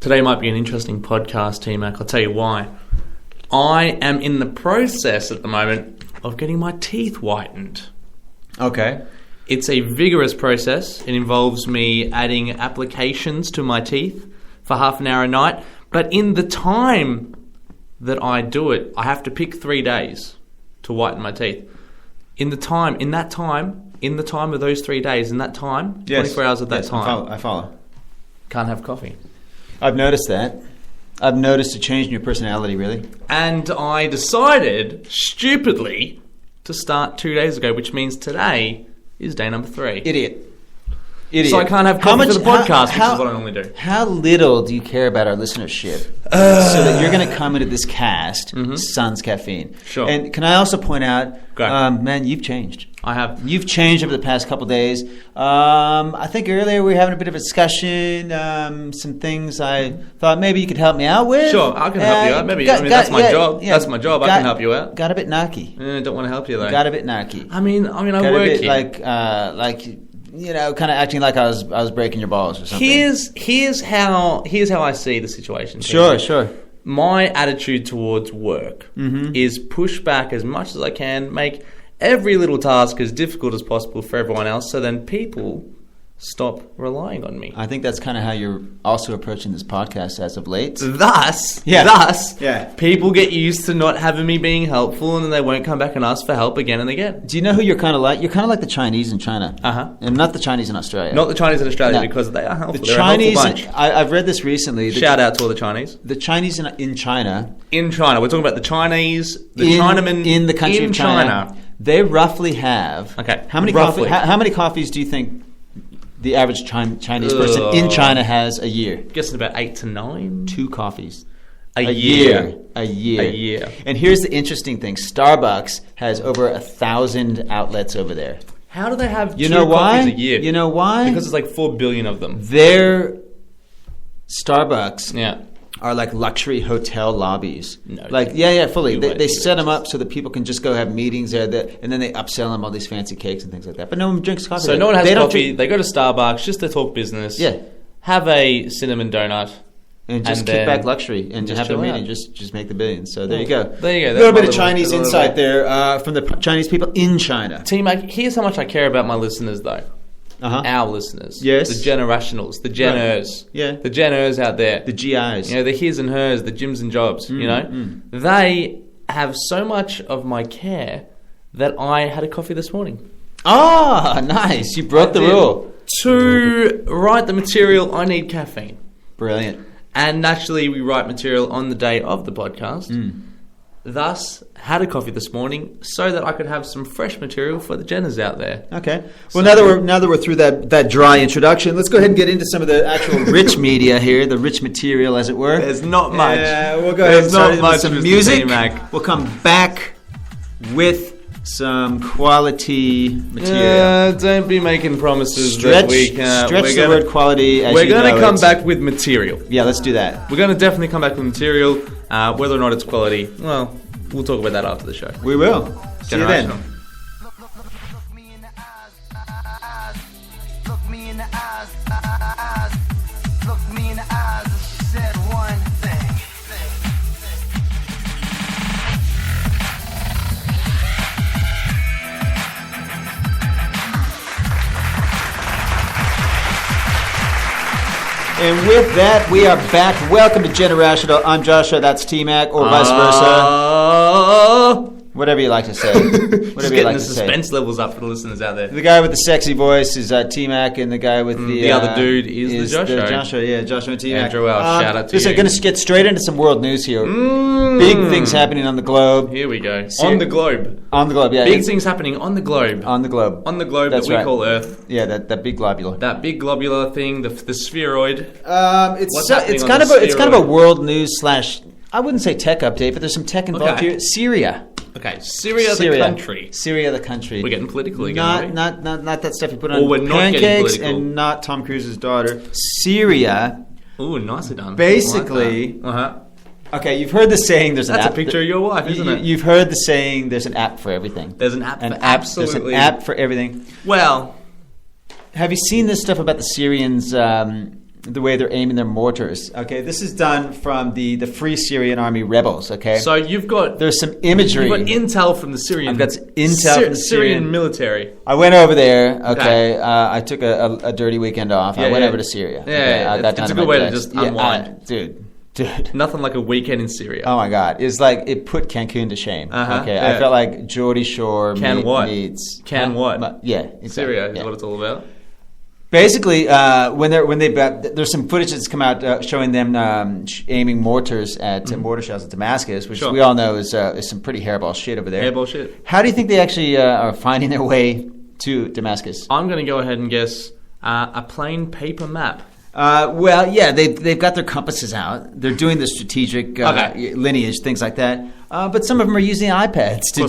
Today might be an interesting podcast, T-Mac. I'll tell you why. I am in the process at the moment of getting my teeth whitened. Okay. It's a vigorous process. It involves me adding applications to my teeth for half an hour a night. But in the time that I do it, I have to pick 3 days to whiten my teeth. In that time of those 3 days, yes. 24 hours of that time. I follow. Can't have coffee. I've noticed that. I've noticed a change in your personality, really. And I decided, stupidly, to start 2 days ago, which means today is day number 3. Idiot. So I can't have coffee for the podcast, which is what I normally do. How little do you care about our listenership so that you're going to come into this cast, sans caffeine? Sure. And can I also point out, man, you've changed. I have. You've changed over the past couple of days. I think earlier we were having a bit of a discussion, some things I thought maybe you could help me out with. Sure, I can help you out. Maybe that's my job. Yeah, that's my job. I can help you out. Got a bit narky. Don't want to help you though. Got a bit narky. I mean, I work a bit here. like you know, kind of acting like I was breaking your balls or something. Here's how I see the situation. Sure. My attitude towards work is push back as much as I can, make every little task as difficult as possible for everyone else, so then people stop relying on me. I think that's kind of how you're also approaching this podcast as of late. Thus, people get used to not having me being helpful, and then they won't come back and ask for help again and again. Do you know who you're kind of like? You're kind of like the Chinese in China. And not the Chinese in Australia. Not the Chinese in Australia, because they are helpful. The Chinese, I've read this recently. Shout out to all the Chinese. The Chinese in China. In China. We're talking about the Chinese, Chinamen in the country of China. They roughly have... Okay, how many coffees do you think the average Chinese person in China has a year? I'm guessing about 8 to 9. 2 coffees. A year. And here's the interesting thing. Starbucks has over 1,000 outlets over there. How do they have two coffees a year? You know why? Because there's like 4 billion of them. Their Starbucks... Yeah. Are like luxury hotel lobbies. No, fully. They set them up so that people can just go have meetings there, and then they upsell them all these fancy cakes and things like that. But no one drinks coffee. So no one has coffee. They go to Starbucks just to talk business. Yeah. Have a cinnamon donut. And just kick back luxury and just have a meeting. Just make the billions. So there you go. There you go. A little bit of Chinese insight there from the Chinese people in China. T-Mac, here's how much I care about my listeners, though. Our listeners. Yes. The generationals, the Gen-ers. Right. Yeah. The Gen-ers out there. The GIs. You know, the his and hers, the Jims and Jobs, you know. They have so much of my care that I had a coffee this morning. Ah, nice. You broke the rule. To write the material, I need caffeine. Brilliant. And naturally, we write material on the day of the podcast. Thus, had a coffee this morning so that I could have some fresh material for the Jenners out there. Okay. Well, now that we're through that dry introduction, let's go ahead and get into some of the actual rich media here, the rich material, as it were. There's not much. We'll go ahead and start with some music. We'll come back with some quality material. Don't be making promises that we can. Stretch the word quality. We're going to come back with material. Yeah, let's do that. We're going to definitely come back with material. Whether or not it's quality, well, we'll talk about that after the show. We will. See you then. Look me in the eyes. Look me in the eyes. She said one thing. And with that, we are back. Welcome to Generational. I'm Joshua. That's T-Mac, or vice versa. Whatever you like to say. Whatever you like to say. Suspense levels up for the listeners out there. The guy with the sexy voice is T-Mac, and the guy with the other dude is the Joshua. Joshua and T-Mac. Andrew L. Shout out to you. We're going to get straight into some world news here. Big things happening on the globe. Here we go. On the globe. On the globe, yeah. Big things happening on the globe. On the globe. On the globe that we call Earth. Yeah, that big globular. That big globular thing, the spheroid. It's kind of a world news / I wouldn't say tech update, but there's some tech involved here. Syria. Okay, Syria the country. Syria the country. We're getting political again. Not that stuff you put on pancakes and not Tom Cruise's daughter. Syria. Ooh, nicely done. Basically, okay, you've heard the saying. There's a picture of your wife, isn't it? You've heard the saying. There's an app for everything. There's an app for absolutely. There's an app for everything. Well, have you seen this stuff about the Syrians the way they're aiming their mortars. Okay, this is done from the Free Syrian Army rebels. Okay, So you've got there's some imagery. you've got intel from the Syrian. I've got intel from the Syrian military. I went over there. Okay, I took a dirty weekend off. I went over to Syria. Yeah, okay, yeah, I got it's a down good way to decks. just unwind. Dude. Nothing like a weekend in Syria. Oh my God! It's like it put Cancun to shame. Okay, yeah. I felt like Geordie Shore meets yeah, exactly. Syria is yeah. what it's all about. Basically, there's some footage that's come out showing them aiming mortars at mortar shells at Damascus, which we all know is some pretty hairball shit over there. Hairball shit. How do you think they actually are finding their way to Damascus? I'm going to go ahead and guess a plain paper map. Well, yeah, they've got their compasses out. They're doing the strategic lineage, things like that. But some of them are using iPads to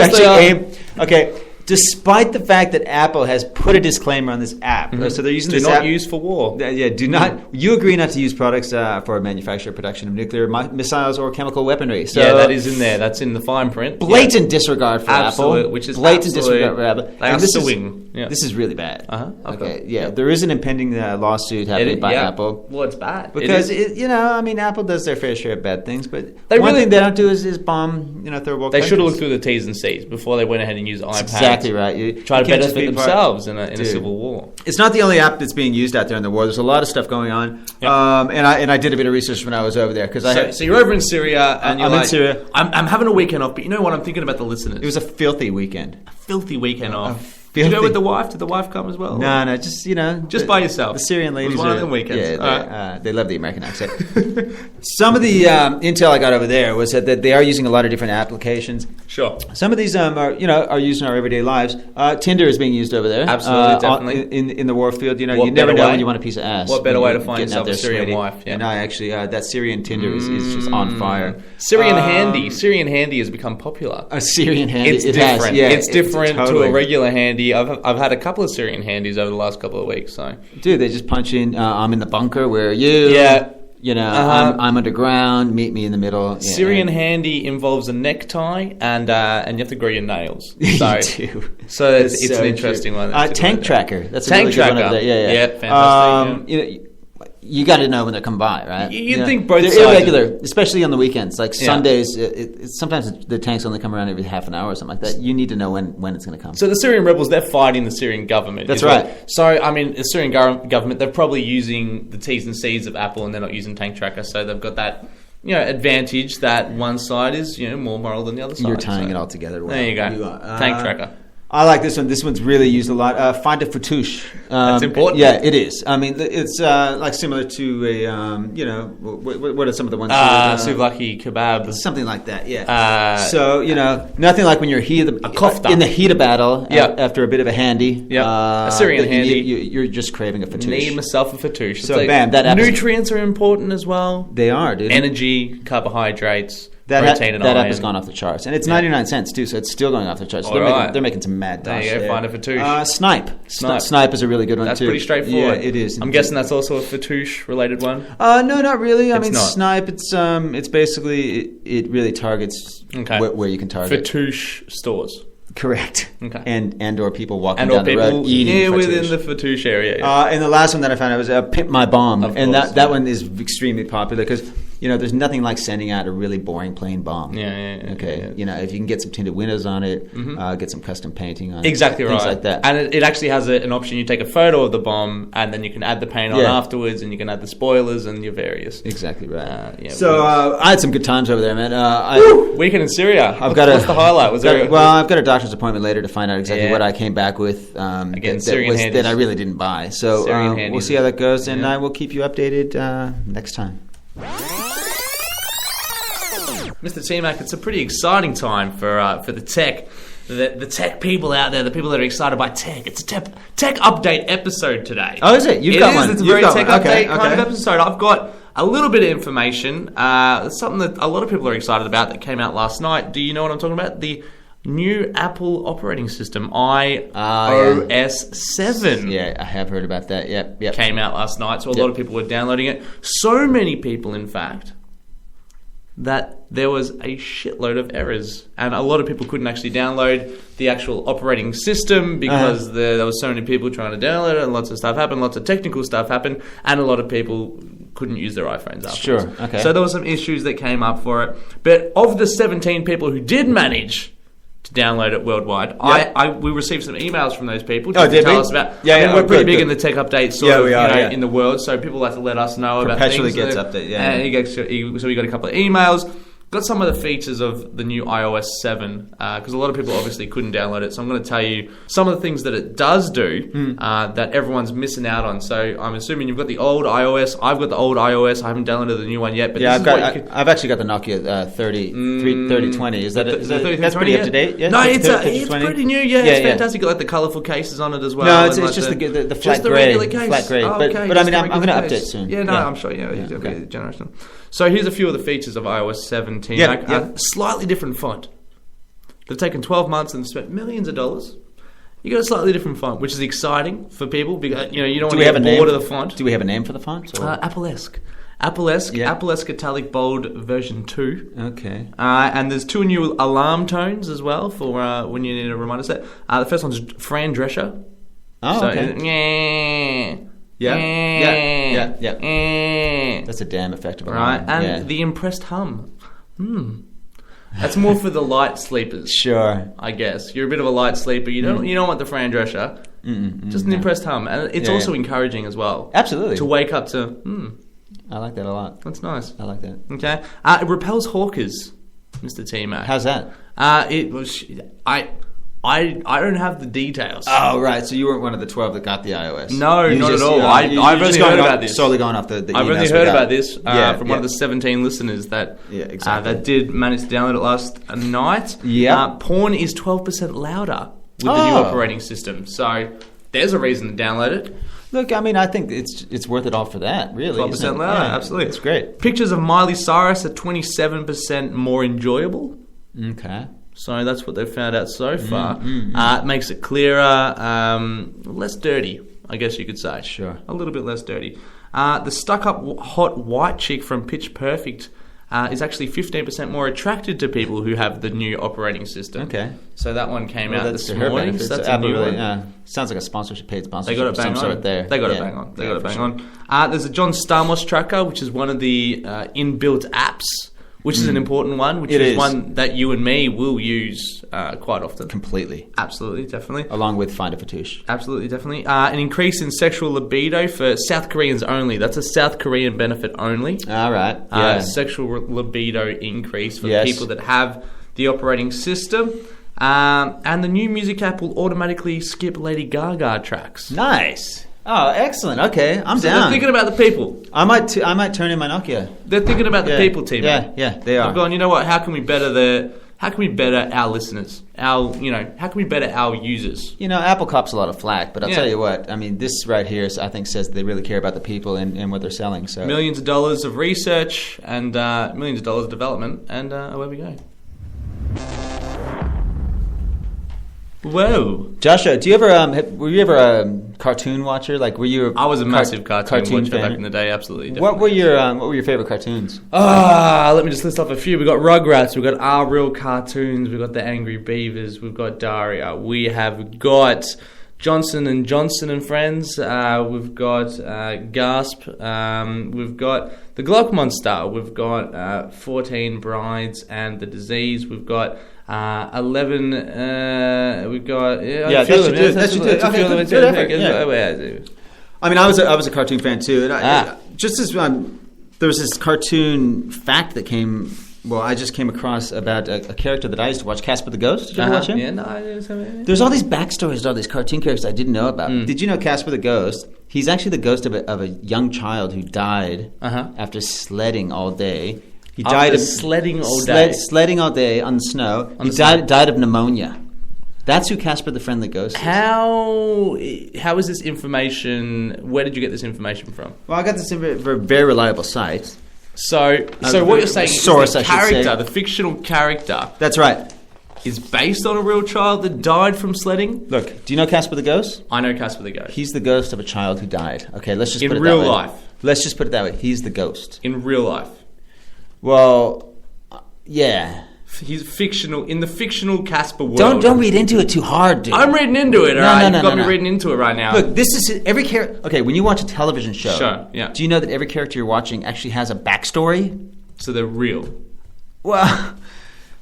actually aim. Okay. Despite the fact that Apple has put a disclaimer on this app, so they're using this app. Do not use for war. Do not. You agree not to use products for manufacture or production of nuclear missiles or chemical weaponry. So that is in there. That's in the fine print. Blatant disregard for Apple. Which is blatant disregard for Apple. They are suing. This is really bad. Okay. Yeah. There is an impending lawsuit happening by Apple. Well, it's bad because Apple does their fair share of bad things, but one thing they don't do is bomb third world. They should have looked through the T's and C's before they went ahead and used iPads. Exactly right. You try to benefit themselves in a civil war. It's not the only app that's being used out there in the war. There's a lot of stuff going on. Yeah. And I did a bit of research when I was over there so you're over in Syria and I'm in Syria. I'm having a weekend off, but you know what? I'm thinking about the listeners. It was a filthy weekend. A filthy weekend off. Did you go with the wife? Did the wife come as well? No, just by yourself. The Syrian ladies. It was one of them weekends. Yeah, they love the American accent. Some of the intel I got over there was that they are using a lot of different applications. Sure. Some of these are used in our everyday lives. Tinder is being used over there. Absolutely, definitely. In the war field, you never know when you want a piece of ass. What better way to find yourself a Syrian wife? Yeah. And I actually that Syrian Tinder is just on fire. Syrian handy has become popular. A Syrian handy. It's different. It's different to a regular handy. I've had a couple of Syrian handies over the last couple of weeks. So, dude, they just punch in. I'm in the bunker. Where are you? Yeah. I'm underground. Meet me in the middle. Yeah, Syrian handy involves a necktie and you have to grow your nails. So, you do. So it's an interesting one. Tank tracker. That's a tank really tracker. Good one over there. Yeah, fantastic. You got to know when they're coming by, right? You'd think both they're sides irregular, especially on the weekends. Like Sundays, sometimes the tanks only come around every half an hour or something like that. You need to know when it's going to come. So the Syrian rebels, they're fighting the Syrian government. That's right. So, I mean, the Syrian government, they're probably using the T's and C's of Apple and they're not using Tank Tracker. So they've got that advantage that one side is more moral than the other side. You're tying it all together. Well. There you go. Tank Tracker. I like this one. This one's really used a lot. Find a fatouche. That's important. Yeah, it is. I mean, it's like similar to a, what are some of the ones? Souvlaki kebab. Something like that, yeah. So, nothing like when you're in the heat of battle after a bit of a handy. Yeah, a Syrian handy. You're just craving a fatouche. Need myself a fatouche. So, bam. Nutrients are important as well. They are, dude. Energy, carbohydrates. That app has gone off the charts, and it's 99 cents too, so it's still going off the charts. So they're making some mad dosh. There you go, find a fatouche. Snipe is a really good one that's too. That's pretty straightforward. Yeah, it is. I'm guessing that's also a fatouche related one. No, not really. I mean, not. Snipe. It's basically it really targets where you can target fatouche stores. Correct. Okay. And or people walking down the road eating within the fatouche area. And the last one that I found out was Pimp My Bomb, that one is extremely popular because. There's nothing like sending out a really boring plain bomb. Yeah. Okay. Yeah. If you can get some tinted windows on it, get some custom painting on it. Exactly right. Things like that. And it actually has an option. You take a photo of the bomb, and then you can add the paint on afterwards, and you can add the spoilers and your various. Exactly right. So I had some good times over there, man. Weekend in Syria. What's the highlight? I've got a doctor's appointment later to find out exactly what I came back with. That I really didn't buy. So we'll see how that goes, and I will keep you updated next time. Mr. T-Mac, it's a pretty exciting time for the tech, the tech people out there, the people that are excited by tech. It's a tech update episode today. Oh, is it? You've got one. It's a very tech update kind of episode. I've got a little bit of information. Something that a lot of people are excited about that came out last night. Do you know what I'm talking about? The new Apple operating system, iOS 7. Yeah, I have heard about that. Yep. Came out last night, so a lot of people were downloading it. So many people, in fact, that there was a shitload of errors, and a lot of people couldn't actually download the actual operating system because there were so many people trying to download it, and lots of stuff happened, lots of technical stuff happened, and a lot of people couldn't use their iPhones afterwards. Sure, okay. So there were some issues that came up for it. But of the 17 people who did manage to download it worldwide, we received some emails from those people to tell us about. We're pretty big in the tech updates in the world, so people like to let us know about things. Perpetually gets updated, so we got a couple of emails. Got some of the features of the new iOS 7 because a lot of people obviously couldn't download it. So I'm going to tell you some of the things that it does do that everyone's missing out on. So I'm assuming you've got the old iOS. I've got the old iOS. I haven't downloaded the new one yet. But I've actually got the Nokia 3020. Is that that's pretty up to date? Yeah? No, it's pretty new. Yeah, it's fantastic. Got like the colourful cases on it as well. No, it's just the flat grey. Flat grey. But I mean, I'm going to update soon. Yeah, I'm sure. Yeah, generational. So here's a few of the features of iOS 17. Slightly different font. They've taken 12 months and spent millions of dollars. You got a slightly different font, which is exciting for people because you don't want to get bored of the font. Do we have a name for the font? Apple-esque. Apple-esque Italic Bold version 2. Okay. And there's 2 new alarm tones as well for when you need a reminder set. The first one's Fran Drescher. Oh, okay. Yeah. That's a damn effective alarm. Right, and the impressed hum. That's more for the light sleepers. Sure. I guess. You're a bit of a light sleeper. You don't want the Fran Drescher. Just an impressed hum. And it's also encouraging as well. Absolutely. To wake up to, I like that a lot. That's nice. I like that. Okay. It repels hawkers, Mr. T-Mac. How's that? It was... I don't have the details. Oh, right. So you weren't one of the 12 that got the iOS. No, not at all. I've only heard about this. Solely going off the I've only heard about this from one of the 17 listeners that that did manage to download it last night. Yeah. Porn is 12% louder with the new operating system. So there's a reason to download it. Look, I mean, I think it's worth it all for that, really. 12% louder, absolutely. It's great. Pictures of Miley Cyrus are 27% more enjoyable. Okay. So that's what they've found out so far. It makes it clearer, less dirty, I guess you could say. Sure. A little bit less dirty. The stuck-up hot white chick from Pitch Perfect is actually 15% more attracted to people who have the new operating system. Okay. So that one came out this morning. So that's a new one. Sounds like a paid sponsorship. They got it bang on. They got it bang on. They got it bang on. There's a John Stamos tracker, which is one of the inbuilt apps, which is an important one, which is one that you and me will use quite often. Completely. Absolutely, definitely. Along with Find a Fatouche. Absolutely, definitely. An increase in sexual libido for South Koreans only. That's a South Korean benefit only. All right. Yeah. Sexual libido increase for people that have the operating system. And the new music app will automatically skip Lady Gaga tracks. Nice. Oh, excellent. Okay, I'm down. They're thinking about the people. I might turn in my Nokia. They're thinking about the people, team. Yeah, they are. I've gone, you know what? How can we better our listeners? How can we better our users? Apple cops a lot of flack, but I'll tell you what. I mean, this right here, I think, says they really care about the people and what they're selling. So millions of dollars of research and millions of dollars of development, and away we go. Whoa, Joshua, do you ever were you ever a cartoon watcher? Like, were you? I was a massive cartoon watcher fan? back in the day. Absolutely. Definitely. What were your favorite cartoons? Let me just list off a few. We got Rugrats. We got Our Real Cartoons. We got the Angry Beavers. We've got Daria. We have got Johnson and Johnson and Friends. We've got Gasp. We've got the Glock Monster. We've got 14 Brides and the Disease. We've got 11. We've got that's a few of them. I mean, I was a cartoon fan too, and just as there was this cartoon fact that came. Well, I just came across about a character that I used to watch, Casper the Ghost. Did you ever watch him? Yeah, no, I didn't. There's all these backstories to all these cartoon characters I didn't know about. Did you know Casper the Ghost? He's actually the ghost of a young child who died after sledding all day. He died of sledding all day. Sledding all day on the snow. He died of pneumonia. That's who Casper the Friendly Ghost is. How is this information? Where did you get this information from? Well, I got this from a very reliable site. So what you're saying is the character, the fictional character. That's right. Is based on a real child that died from sledding. Look, do you know Casper the Ghost? I know Casper the Ghost. He's the ghost of a child who died. Okay, let's just put it that way. In real life. Let's just put it that way. He's the ghost. In real life. Well, Yeah. He's fictional in the fictional Casper world. Don't read into it too hard, dude. I'm reading into it. No, All right, no, you've got no. me reading into it right now. Look, this is every character. Okay, when you watch a television show, Sure, yeah. do you know that every character you're watching actually has a backstory? So they're real. Well,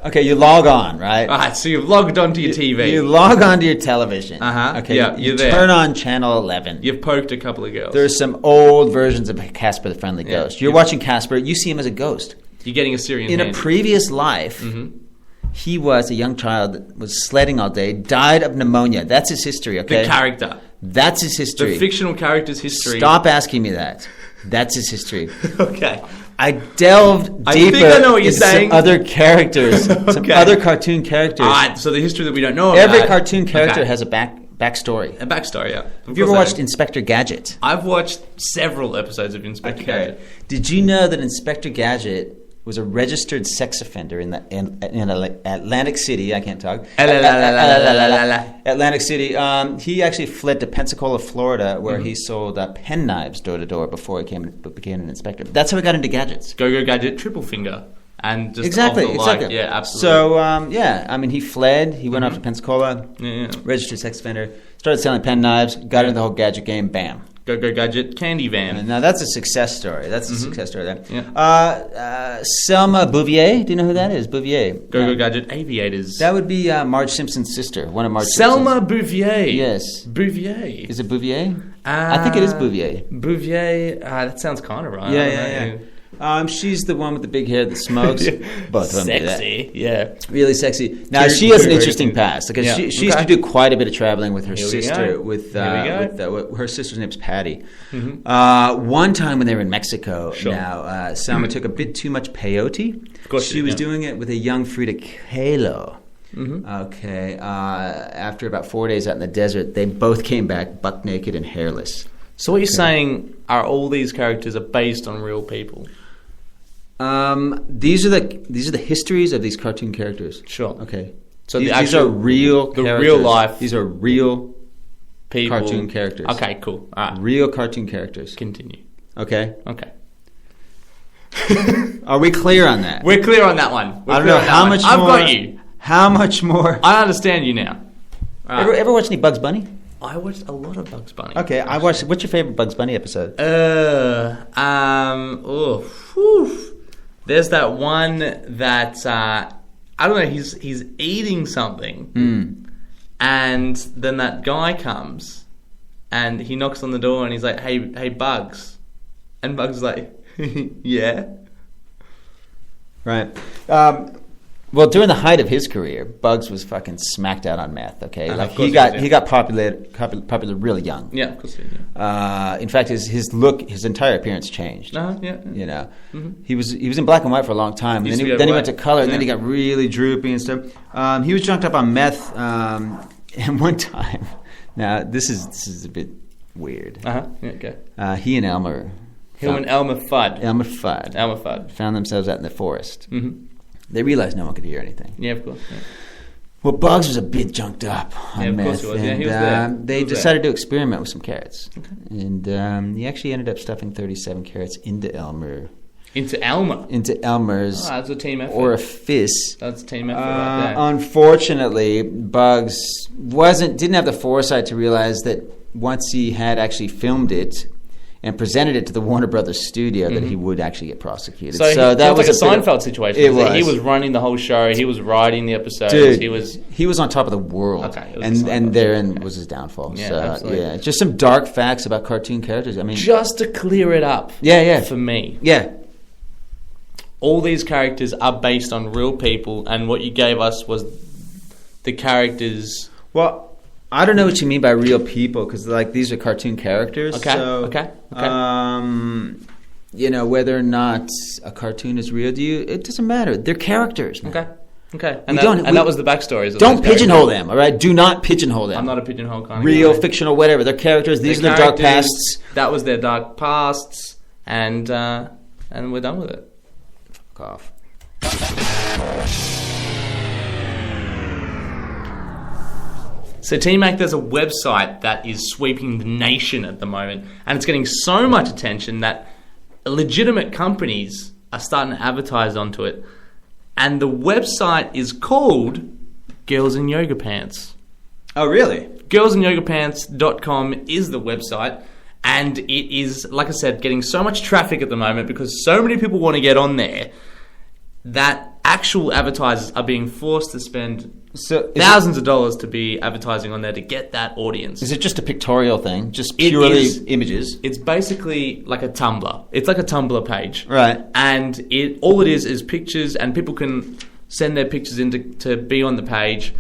okay, you log on, right? All right, so you've logged onto your TV. You log onto your television. Okay, Yeah, you're you there. turn on channel 11. You've poked a couple of girls. There's some old versions of Casper the Friendly Yeah. Ghost. You're watching Casper. You see him as a ghost. You're getting a Syrian In a hand. previous life, he was a young child that was sledding all day, died of pneumonia. That's his history, okay? The character. That's his history. The fictional character's history. Stop asking me that. That's his history. Okay. I delved I deeper think I know what you're into saying. some other characters, some Okay. other cartoon characters. All right, so the history that we don't know about. Every cartoon character Okay. has a backstory. A backstory, yeah. Have you ever watched Inspector Gadget? I've watched several episodes of Inspector Gadget. Did you know that Inspector Gadget was a registered sex offender in Atlantic City? I can't talk. Atlantic City. He actually fled to Pensacola, Florida, where he sold pen knives door to door before he became an inspector. That's how he got into gadgets. Go Gadget, triple finger. And just Exactly, off the like, exactly. Yeah, absolutely. So, he fled. He went off to Pensacola, Yeah. registered sex offender, started selling pen knives, got into the whole gadget game, bam. Go Gadget, candy van. Now, that's a success story. That's a success story there. Yeah. Selma Bouvier, do you know who that is? Bouvier. Go Gadget, aviators. That would be Marge Simpson's sister, one of Marge Selma Simpson's. Bouvier. Yes. Bouvier. Is it Bouvier? I think it is Bouvier. Bouvier, that sounds kind of right. Yeah, I don't yeah, know. yeah. She's the one with the big hair that smokes. Both of them do that. Sexy, yeah. Really sexy. Now Very- she has an very interesting good. past because Yeah. she used to do quite a bit of traveling with her Here we sister. go. With Here we go. her sister's name's Patty. One time when they were in Mexico, Sure. now Selma took a bit too much peyote. Of course she she did, was yeah. doing it with a young Frida Kahlo. Okay. After about 4 days out in the desert, they both came back buck naked and hairless. So what you're saying are all these characters are based on real people? These are the histories of these cartoon characters. Sure. Okay. So these, the these are actual- real the characters. real life These are real People. cartoon characters. Okay, cool. All right. Real cartoon characters. Continue. Okay. Okay. Are we clear on that? We're clear on that one. I don't know how much I've more. got you. How much more? I understand you now. All right. Ever watch any Bugs Bunny? I watched a lot of Bugs Bunny. Okay, I watched. What's your favorite Bugs Bunny episode? There's that one that I don't know. He's eating something, and then that guy comes, and he knocks on the door, and he's like, "Hey, Bugs," and Bugs is like, "Yeah." Right. Well, during the height of his career, Bugs was fucking smacked out on meth. Okay, Of like course he got popular really young. Yeah, of course. Yeah. In fact, his look, his entire appearance changed. Yeah. You know, he was in black and white for a long time, and Used then to he be went to white. color, and then he Yeah. got really droopy and stuff. He was junked up on meth, and one time. Now this is a bit weird. Yeah. Okay. He and Elmer, Him and Elmer Fudd. Elmer Fudd, Elmer Fudd. found themselves out in the forest. Mm-hmm. They realized no one could hear anything. Yeah, of course. Yeah. Well, Bugs was a bit junked up on Yeah, of meth, course he was. Yeah, and he was there. they He was decided to experiment with some carrots. And he actually ended up stuffing 37 carrots into Elmer's Into Elmer's. Oh, that's a team effort. orifice. That's a team effort right there. Unfortunately, Bugs didn't have the foresight to realize that once he had actually filmed it and presented it to the Warner Brothers studio, that he would actually get prosecuted. So that was a like a bit of- Seinfeld situation. It wasn't was. He was running the whole show. He was writing the episodes. Dude, He was on top of the world. Okay, it was a and Seinfeld therein show. was his downfall. Yeah, so, absolutely. yeah, just some dark facts about cartoon characters. I mean, just to clear it up. Yeah. For me, yeah. all these characters are based on real people, and what you gave us was the characters. Well, I don't know what you mean by real people, because like these are cartoon characters. Okay, So, okay. Whether or not a cartoon is real to you, it doesn't matter. They're characters. Man. Okay. We That was the backstories. Of Don't those pigeonhole characters. them. All right, do not pigeonhole them. I'm not a pigeonhole kind of real, guy. fictional, whatever. They're characters. These They're are their dark characters. pasts. That was their dark pasts, and we're done with it. Fuck off. So T-Mac, there's a website that is sweeping the nation at the moment, and it's getting so much attention that legitimate companies are starting to advertise onto it. And the website is called Girls in Yoga Pants. Oh, really? Girlsinyogapants.com is the website. And it is, like I said, getting so much traffic at the moment because so many people want to get on there that actual advertisers are being forced to spend thousands of dollars to be advertising on there to get that audience. Is it just a pictorial thing? Just purely images? It's basically like a Tumblr. It's like a Tumblr page. Right. And all it is pictures, and people can send their pictures in to be on the page.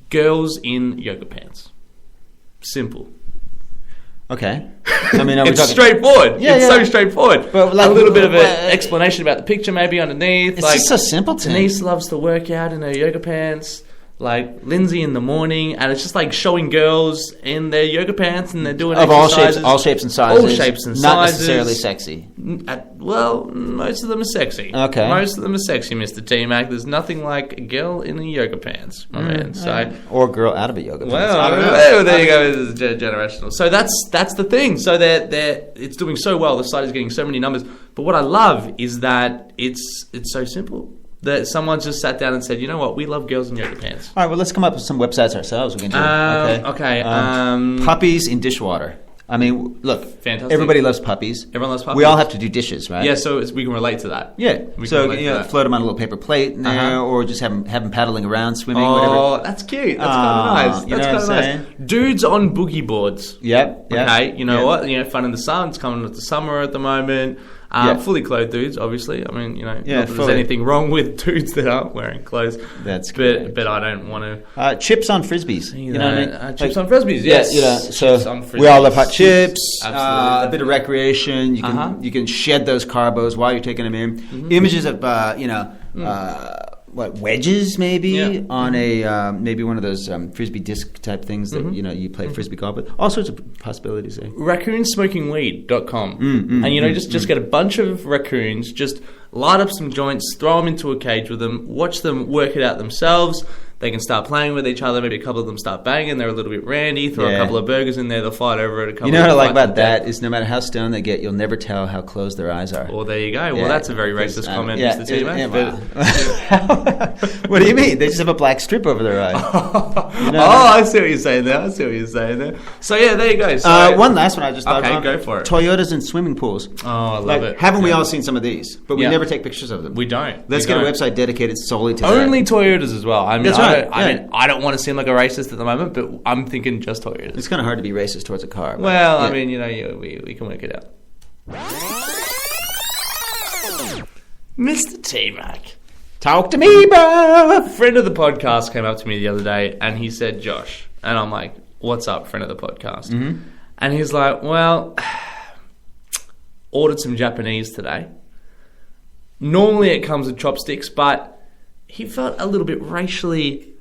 Girls in yoga pants. Simple. Okay. I mean, it's straightforward. Yeah, it's so straightforward. But like, a little bit of an explanation about the picture maybe underneath. It's just so simple to me. Denise loves to work out in her yoga pants. Like Lindsay in the morning, and it's just like showing girls in their yoga pants, and they're doing of exercises. all shapes and sizes. All shapes and not sizes. Not necessarily sexy. Well, most of them are sexy. Okay. Most of them are sexy, Mr. T-Mac. There's nothing like a girl in a yoga pants, my man. So, or a girl out of a yoga pants. Well, I don't know. There you go. It's generational. So that's the thing. So it's doing so well. The site is getting so many numbers. But what I love is that it's so simple. That someone just sat down and said, you know what, we love girls in yoga pants. All right, well, let's come up with some websites ourselves. We can do Okay. Puppies in dishwater. I mean, look, fantastic. Everybody loves puppies. Everyone loves puppies. We all have to do dishes, right? Yeah, so we can relate to that. Yeah. So, float them on a little paper plate in there, or just have them paddling around, swimming, whatever. Oh, that's cute. That's kind of nice. That's kind of nice. Dudes on boogie boards. Yep. Okay, you know what? Fun in the sun. It's coming into summer at the moment. Fully clothed dudes, obviously. I mean, not that there's anything wrong with dudes that aren't wearing clothes. That's good. But I don't want to... chips on Frisbees. You know what I mean? Chips on Frisbees, yes. Yeah, so we all love hot chips. Absolutely. A bit of recreation. You can shed those carbos while you're taking them in. Mm-hmm. Images of, wedges maybe on a maybe one of those frisbee disc type things that you play frisbee golf with. All sorts of possibilities there. Raccoonsmokingweed.com and just get a bunch of raccoons, just light up some joints, throw them into a cage with them, watch them work it out themselves. They can start playing with each other. Maybe a couple of them start banging. They're a little bit randy. Throw a couple of burgers in there. They'll fight over it. You know what I like about that is no matter how stoned they get, you'll never tell how closed their eyes are. Well, there you go. Well, that's a very racist comment, Mr. T-Mac. What do you mean? They just have a black strip over their eye. I see what you're saying there. So, yeah, there you go. So, one last one I just thought of. Okay, go for it. Toyotas and swimming pools. Oh, I love it. Haven't we all seen some of these? But we never take pictures of them. We don't. Let's get a website dedicated solely to Only that. Toyotas as well. I mean, that's right. I don't want to seem like a racist at the moment, but I'm thinking just Toyotas. It's kind of hard to be racist towards a car. Well, I mean, we can work it out. Mr. T-Mac. Talk to me, bro! A friend of the podcast came up to me the other day and he said, Josh. And I'm like, what's up, friend of the podcast? Mm-hmm. And he's like, well, ordered some Japanese today. Normally it comes with chopsticks, but he felt a little bit racially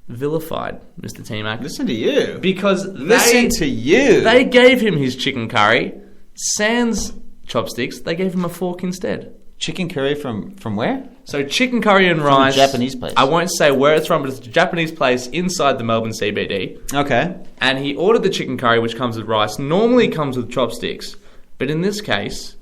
vilified, Mr. T-Mac. Listen to you. Because they gave him his chicken curry, sans chopsticks. They gave him a fork instead. Chicken curry from where? So chicken curry and rice. From a Japanese place. I won't say where it's from, but it's a Japanese place inside the Melbourne CBD. Okay. And he ordered the chicken curry, which comes with rice. Normally comes with chopsticks. But in this case,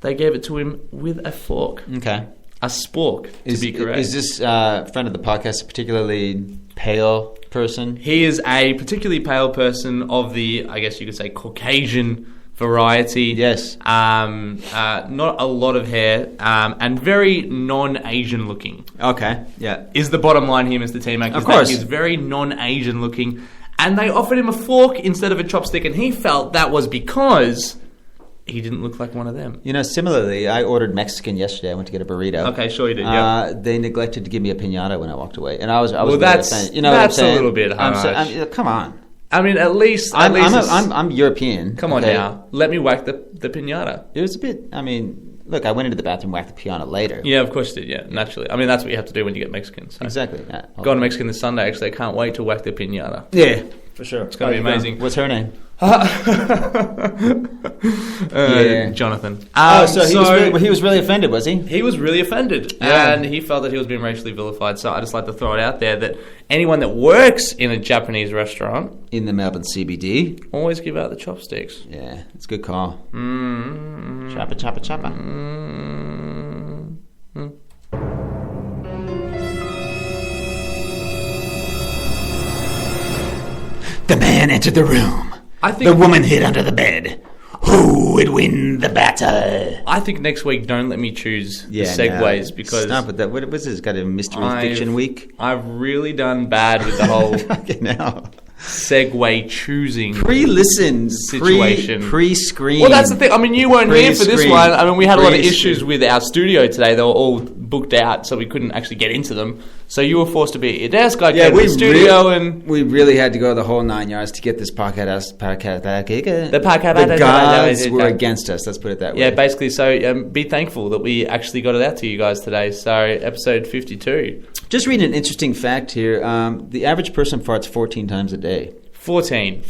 they gave it to him with a fork. Okay. A spork, to be correct. Is this friend of the podcast a particularly pale person? He is a particularly pale person of the, I guess you could say, Caucasian variety. Yes. Not a lot of hair, and very non-Asian looking. Okay, yeah. Is the bottom line here, Mr. T-Mac. Of course. He's very non-Asian looking. And they offered him a fork instead of a chopstick, and he felt that was because he didn't look like one of them. You know, similarly, I ordered Mexican yesterday. I went to get a burrito. Okay, sure you did, yeah. They neglected to give me a piñata when I walked away. And I was well, that's a little bit harsh. Come on. I mean, at least I'm European. Come on now. Let me whack the piñata. It was a bit, I mean, look, I went into the bathroom, whacked the piñata later. Yeah, of course you did, yeah, naturally. I mean, that's what you have to do when you get Mexican. So. Exactly. Yeah, going to Mexican this Sunday, actually. I can't wait to whack the piñata. Yeah, for sure. It's going to be amazing. What's her name? Jonathan. He was really offended, was he? He was really offended, and he felt that he was being racially vilified. So I just like to throw it out there that anyone that works in a Japanese restaurant in the Melbourne CBD always give out the chopsticks. Yeah, it's a good call. Mm-hmm. Choppa, choppa, choppa. Mm-hmm. The man entered the room. I think the woman hid under the bed. Who would win the battle? I think next week, don't let me choose the segues because... Stop with that. What was this? Got a mystery fiction week? I've really done bad with the whole segue choosing situation. Pre-screen. Well, that's the thing. I mean, you weren't here for this one. I mean, we had a lot of issues with our studio today. They were all booked out, so we couldn't actually get into them. So you were forced to be at your desk. I came to the studio and... We really had to go the whole 9 yards to get this podcast. The gods were against us. Let's put it that way. Yeah, basically. So be thankful that we actually got it out to you guys today. So episode 52. Just reading an interesting fact here. The average person farts 14 times a day. 14.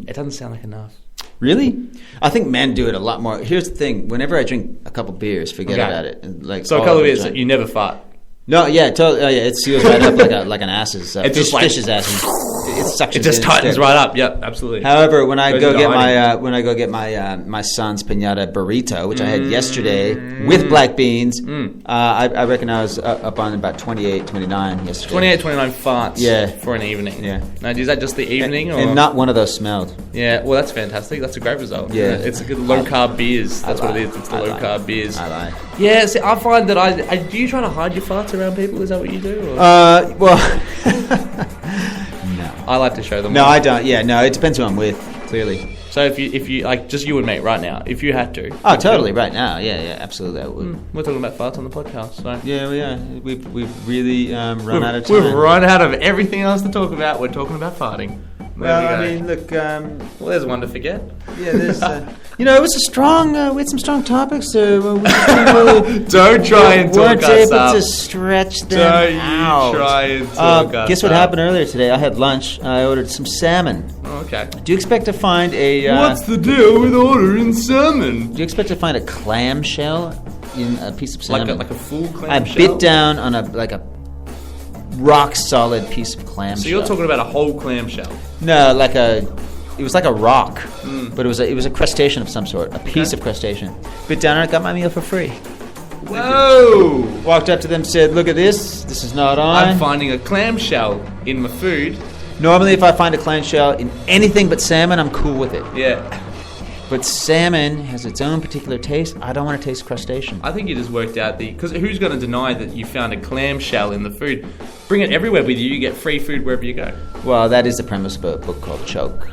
It doesn't sound like enough. Really? I think men do it a lot more. Here's the thing. Whenever I drink a couple beers, forget about it. So a couple of beers, you never fart? No, yeah, totally. It seals right up like an ass's. It's just like fish's ass. It just tightens right up. Yep, absolutely. However, when I go get my son's piñata burrito, which I had yesterday with black beans, I reckon I was up on about 28, 29 yesterday. 28, 29 farts for an evening. Yeah. Now, is that just the evening? And not one of those smelled. Yeah, well, that's fantastic. That's a great result. Yeah. It's a good low-carb beers. That's what it is. It's the low-carb beers. I lie. Yeah, see, I find that do you try to hide your farts around people? Is that what you do? Or? Well... No. I like to show them. No, I don't. Yeah, no, it depends who I'm with, clearly. So if you like, just you and me right now, if you had to. Oh, totally, right now. Yeah, absolutely, I would. We're talking about farts on the podcast, so. Yeah, we are. We've really run out of time. We've run out of everything else to talk about. We're talking about farting. Well, I mean, look. Well, there's one to forget. Yeah, there's. It was a strong. We had some strong topics. Don't try and talk us up. Weren't able to stretch them out. Don't you try and talk us Guess what happened earlier today? I had lunch. I ordered some salmon. Oh, okay. Do you expect to find a? What's the deal with ordering salmon? Do you expect to find a clamshell in a piece of salmon? Like a full clamshell? I bit down on a rock solid piece of clamshell. So you're talking about a whole clamshell? No, it was like a rock, but it was a crustacean of some sort, a piece of crustacean. Bit down on it, got my meal for free. Whoa! Walked up to them, said, "Look at this. This is not on." I'm finding a clamshell in my food. Normally, if I find a clamshell in anything but salmon, I'm cool with it. Yeah. But salmon has its own particular taste. I don't want to taste crustacean. I think you just worked out because who's going to deny that you found a clamshell in the food? Bring it everywhere with you. You get free food wherever you go. Well, that is the premise of a book called Choke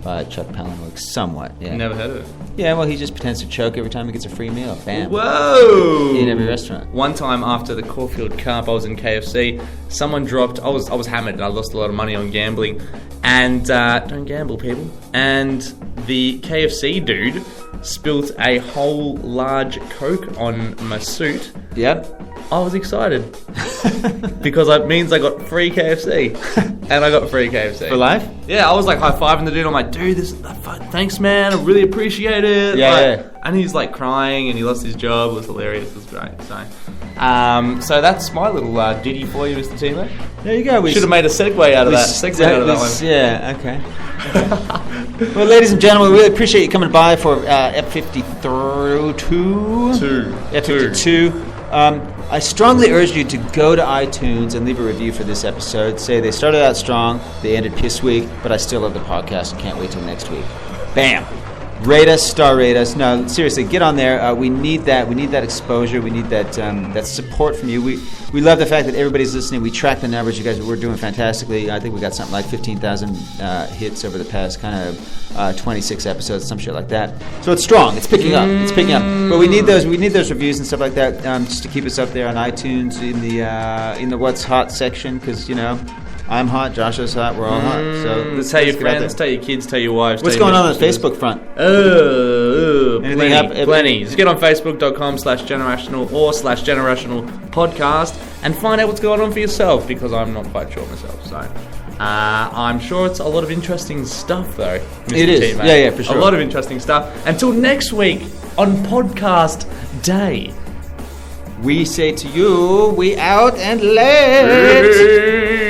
by Chuck Palahniuk. Somewhat, yeah. Never heard of it. Yeah, well, he just pretends to choke every time he gets a free meal. Bam. Whoa! In every restaurant. One time after the Caulfield Cup, I was in KFC. Someone dropped. I was hammered and I lost a lot of money on gambling. And don't gamble, people. And the KFC dude spilt a whole large Coke on my suit. Yep. I was excited because it means I got free KFC, and I got free KFC for life. Yeah, I was like high-fiving the dude. I'm like, dude, thanks, man. I really appreciate it. Yeah. And he's like crying, and he lost his job. It was hilarious. It was great. So that's my little ditty for you, Mr. Timo. There you go. We should have made a segue out of that. One. Yeah. Okay. Well, ladies and gentlemen, we really appreciate you coming by for F52. F52. I strongly urge you to go to iTunes and leave a review for this episode. Say they started out strong, they ended piss week, but I still love the podcast and can't wait till next week. Bam! Rate us, rate us. No, seriously, get on there. We need that. We need that exposure. We need that support from you. We love the fact that everybody's listening. We track the numbers. You guys, we're doing fantastically. I think we got something like 15,000 hits over the past kind of 26 episodes, some shit like that. So it's strong. It's picking up. It's picking up. But we need those reviews and stuff like that just to keep us up there on iTunes in the What's Hot section because I'm hot, Josh is hot, we're all hot. So tell your friends, tell your kids, tell your wives. What's going on the Facebook front? Plenty. Just get on facebook.com/generational or /generational podcast and find out what's going on for yourself because I'm not quite sure myself. So I'm sure it's a lot of interesting stuff though. Mr. It is. Teammate. Yeah, for sure. A lot of interesting stuff. Until next week on podcast day. We say to you, we out and left.